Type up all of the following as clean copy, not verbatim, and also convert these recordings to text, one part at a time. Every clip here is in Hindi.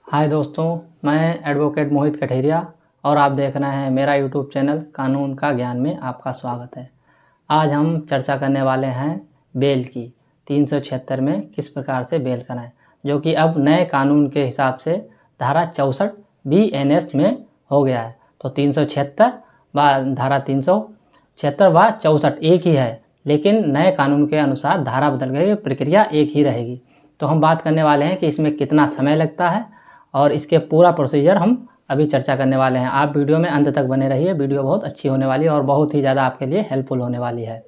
हाय दोस्तों, मैं एडवोकेट मोहित कठेरिया और आप देख रहे हैं मेरा यूट्यूब चैनल कानून का ज्ञान में आपका स्वागत है। आज हम चर्चा करने वाले हैं बेल की 376 में किस प्रकार से बेल कराएं, जो कि अब नए कानून के हिसाब से धारा 64 BNS में हो गया है। तो 376 व धारा 376 व 64 एक ही है, लेकिन नए कानून के अनुसार धारा बदल गई, प्रक्रिया एक ही रहेगी। तो हम बात करने वाले हैं कि इसमें कितना समय लगता है और इसके पूरा प्रोसीजर हम अभी चर्चा करने वाले हैं। आप वीडियो में अंत तक बने रहिए, वीडियो बहुत अच्छी होने वाली है और बहुत ही ज़्यादा आपके लिए हेल्पफुल होने वाली है।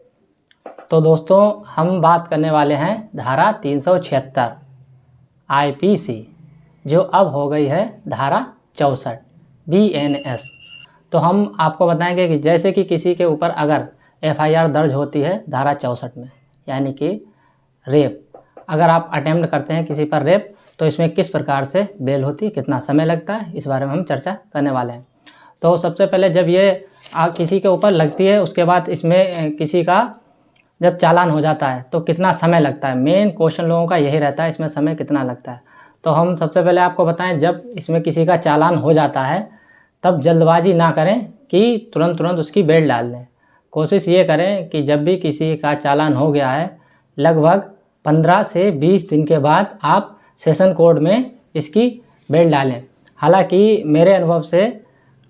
तो दोस्तों, हम बात करने वाले हैं धारा 376 IPC, जो अब हो गई है धारा 64 BNS। तो हम आपको बताएंगे कि जैसे कि किसी के ऊपर अगर FIR दर्ज होती है धारा 64 में, यानी कि रेप, अगर आप अटेम्प्ट करते हैं किसी पर रेप, तो इसमें किस प्रकार से बेल होती है, कितना समय लगता है, इस बारे में हम चर्चा करने वाले हैं। तो सबसे पहले जब ये किसी के ऊपर लगती है, उसके बाद इसमें किसी का जब चालान हो जाता है तो कितना समय लगता है, मेन क्वेश्चन लोगों का यही रहता है, इसमें समय कितना लगता है। तो हम सबसे पहले आपको बताएं, जब इसमें किसी का चालान हो जाता है तब जल्दबाजी ना करें कि तुरंत उसकी बेल डाल दें। कोशिश ये करें कि जब भी किसी का चालान हो गया है, लगभग 15 से 20 दिन के बाद आप सेशन कोर्ट में इसकी बेल डालें। हालांकि मेरे अनुभव से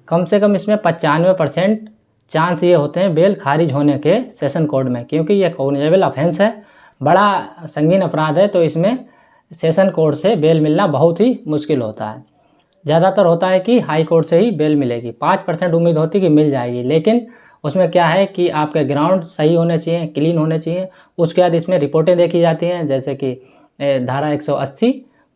कम इसमें 95% चांस ये होते हैं बेल खारिज होने के सेशन कोर्ट में, क्योंकि ये कॉग्निजेबल ऑफेंस है, बड़ा संगीन अपराध है। तो इसमें सेशन कोर्ट से बेल मिलना बहुत ही मुश्किल होता है। ज़्यादातर होता है कि हाई कोर्ट से ही बेल मिलेगी, 5% उम्मीद होती है कि मिल जाएगी, लेकिन उसमें क्या है कि आपके ग्राउंड सही होने चाहिए, क्लीन होने चाहिए। उसके बाद इसमें रिपोर्टें देखी जाती हैं, जैसे कि धारा 180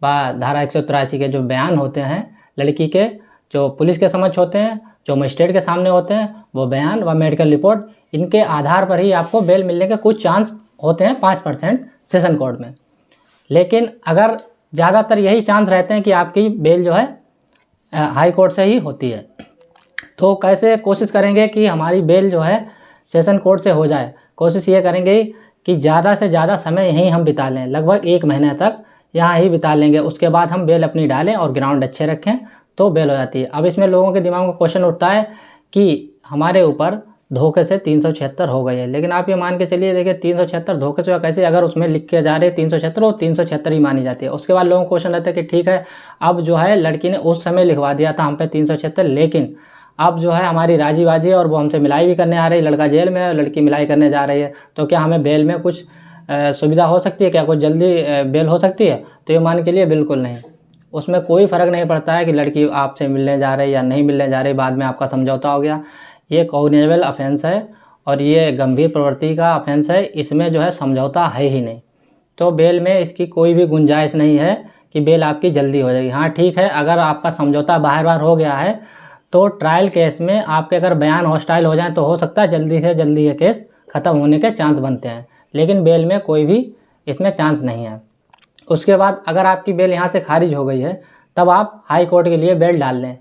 व धारा 183 के जो बयान होते हैं लड़की के, जो पुलिस के समक्ष होते हैं, जो मजिस्ट्रेट के सामने होते हैं, वो बयान व मेडिकल रिपोर्ट, इनके आधार पर ही आपको बेल मिलने के कुछ चांस होते हैं 5% सेशन कोर्ट में। लेकिन अगर ज़्यादातर यही चांस रहते हैं कि आपकी बेल जो है हाई कोर्ट से ही होती है। तो कैसे कोशिश करेंगे कि हमारी बेल जो है सेशन कोर्ट से हो जाए। कोशिश ये करेंगे कि ज़्यादा से ज़्यादा समय यहीं हम बिता लें, लगभग 1 महीने तक यहाँ ही बिता लेंगे। उसके बाद हम बेल अपनी डालें और ग्राउंड अच्छे रखें तो बेल हो जाती है। अब इसमें लोगों के दिमाग में क्वेश्चन उठता है कि हमारे ऊपर धोखे से 376 हो गई है, लेकिन आप ये मान के चलिए, देखिए 376 धोखे से कैसे, अगर उसमें लिख के जा रहे 376 और 376 ही मानी जाती है। उसके बाद लोगों को क्वेश्चन रहता है कि ठीक है, अब जो है लड़की ने उस समय लिखवा दिया था हम पे 376, लेकिन अब जो है हमारी राजी बाजी है और वो हमसे मिलाई भी करने आ रही है, लड़का जेल में है और लड़की मिलाई करने जा रही है, तो क्या हमें बेल में कुछ सुविधा हो सकती है, क्या कुछ जल्दी बेल हो सकती है? तो ये मान के लिए बिल्कुल नहीं। उसमें कोई फ़र्क नहीं पड़ता है कि लड़की आपसे मिलने जा रही है या नहीं मिलने जा रही, बाद में आपका समझौता हो गया। ये कॉग्निजेबल ऑफेंस है और ये गंभीर प्रवृत्ति का ऑफेंस है, इसमें जो है समझौता है ही नहीं। तो बेल में इसकी कोई भी गुंजाइश नहीं है कि बेल आपकी जल्दी हो जाएगी। हाँ ठीक है, अगर आपका समझौता बार हो गया है तो ट्रायल केस में आपके अगर बयान हॉस्टाइल हो जाए तो हो सकता है जल्दी से जल्दी ये केस ख़त्म होने के चांस बनते हैं, लेकिन बेल में कोई भी इसमें चांस नहीं है। उसके बाद अगर आपकी बेल यहाँ से खारिज हो गई है तब आप हाई कोर्ट के लिए बेल डाल लें,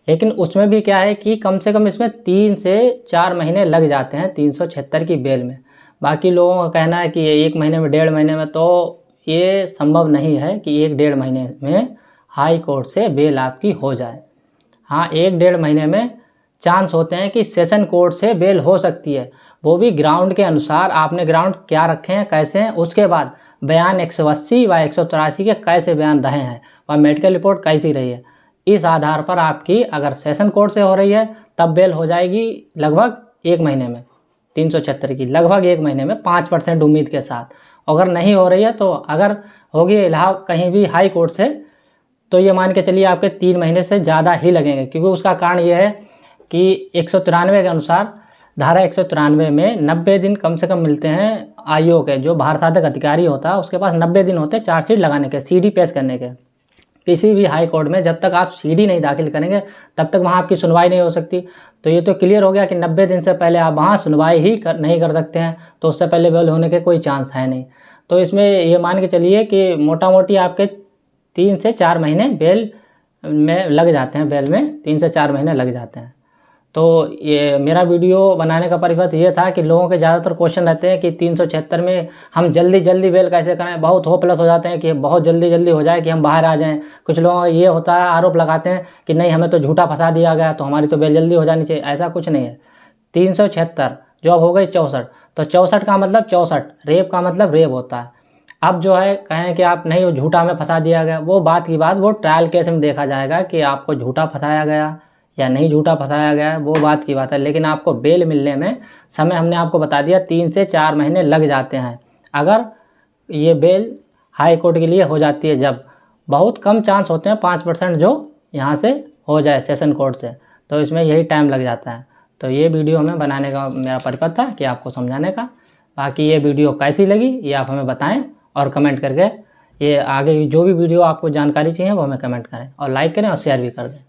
लेकिन उसमें भी क्या है कि कम से कम इसमें 3 से 4 महीने लग जाते हैं 376 की बेल में। बाकी लोगों का कहना है कि 1 महीने में, 1.5 महीने में, तो ये संभव नहीं है कि 1-1.5 महीने में हाई कोर्ट से बेल आपकी हो जाए। हाँ, 1-1.5 महीने में चांस होते हैं कि सेशन कोर्ट से बेल हो सकती है, वो भी ग्राउंड के अनुसार, आपने ग्राउंड क्या रखे हैं, कैसे हैं, उसके बाद बयान 180 व 183 के कैसे बयान रहे हैं व मेडिकल रिपोर्ट कैसी रही है, इस आधार पर आपकी अगर सेशन कोर्ट से हो रही है तब बेल हो जाएगी लगभग 1 महीने में 376 की, लगभग 1 महीने में 5% उम्मीद के साथ। अगर नहीं हो रही है तो अगर होगी इलाहाबाद कहीं भी हाई कोर्ट से, तो ये मान के चलिए आपके 3 महीने से ज़्यादा ही लगेंगे, क्योंकि उसका कारण ये है कि 193 के अनुसार, धारा 193 में 90 दिन कम से कम मिलते हैं आयोग के, जो भार साधक अधिकारी होता है उसके पास 90 दिन होते हैं चार्जशीट लगाने के, CD पेश करने के। किसी भी हाई कोर्ट में जब तक आप CD नहीं दाखिल करेंगे तब तक वहाँ आपकी सुनवाई नहीं हो सकती। तो ये तो क्लियर हो गया कि 90 दिन से पहले आप वहाँ सुनवाई ही नहीं कर सकते हैं, तो उससे पहले बेल होने के कोई चांस है नहीं। तो इसमें ये मान के चलिए कि मोटा मोटी आपके 3 से 4 महीने बेल में लग जाते हैं, बेल में 3 से 4 महीने लग जाते हैं। तो ये मेरा वीडियो बनाने का परिपथ ये था कि लोगों के ज़्यादातर क्वेश्चन रहते हैं कि 376 में हम जल्दी जल्दी बेल कैसे करें, बहुत होपलेस हो जाते हैं कि बहुत जल्दी जल्दी हो जाए कि हम बाहर आ जाएं। कुछ लोग ये होता है, आरोप लगाते हैं कि नहीं हमें तो झूठा फंसा दिया गया, तो हमारी तो बेल जल्दी हो जानी चाहिए। ऐसा कुछ नहीं है। 376 जो अब हो गई 64, तो 64 का मतलब 64, रेप का मतलब रेप होता है। अब जो है कहें कि आप नहीं वो झूठा हमें फंसा दिया गया, वो बात की बात वो ट्रायल केस में देखा जाएगा कि आपको झूठा फंसाया गया या नहीं झूठा फंसाया गया, वो बात की बात है। लेकिन आपको बेल मिलने में समय हमने आपको बता दिया 3 से 4 महीने लग जाते हैं। अगर ये बेल हाई कोर्ट के लिए हो जाती है, जब बहुत कम चांस होते हैं 5% जो यहाँ से हो जाए सेशन कोर्ट से, तो इसमें यही टाइम लग जाता है। तो ये वीडियो हमें बनाने का मेरा परिपथ था कि आपको समझाने का। बाकी ये वीडियो कैसी लगी ये आप हमें बताएं और कमेंट करके ये आगे जो भी वीडियो आपको जानकारी चाहिए वो हमें कमेंट करें और लाइक करें और शेयर भी कर दें।